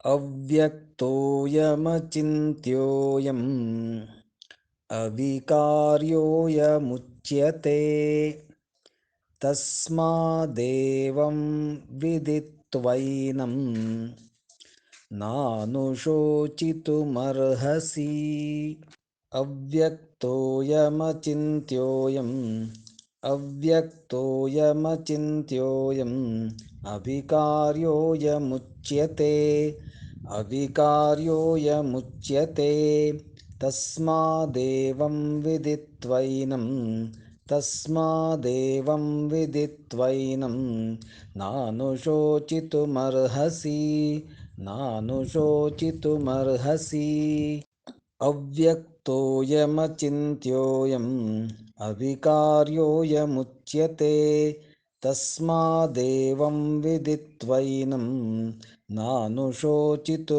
अव्यक्तोऽयमचिन्त्योऽयम् अविकार्योऽयमुच्यते तस्मादेवं विदित्वैनं नानुशोचितुमर्हसि। अव्यक्तोऽयमचिन्त्योऽयम् अविकार्योऽयमुच्यते तस्मादेवं विदित्वैनं नानुशोचितुमर्हसि। अव्यक्तोऽयमचिन्त्योऽयम् अविकार्योऽयमुच्यते तस्मादेवं विदित्वैनं नानुशोचितुमर्हसि।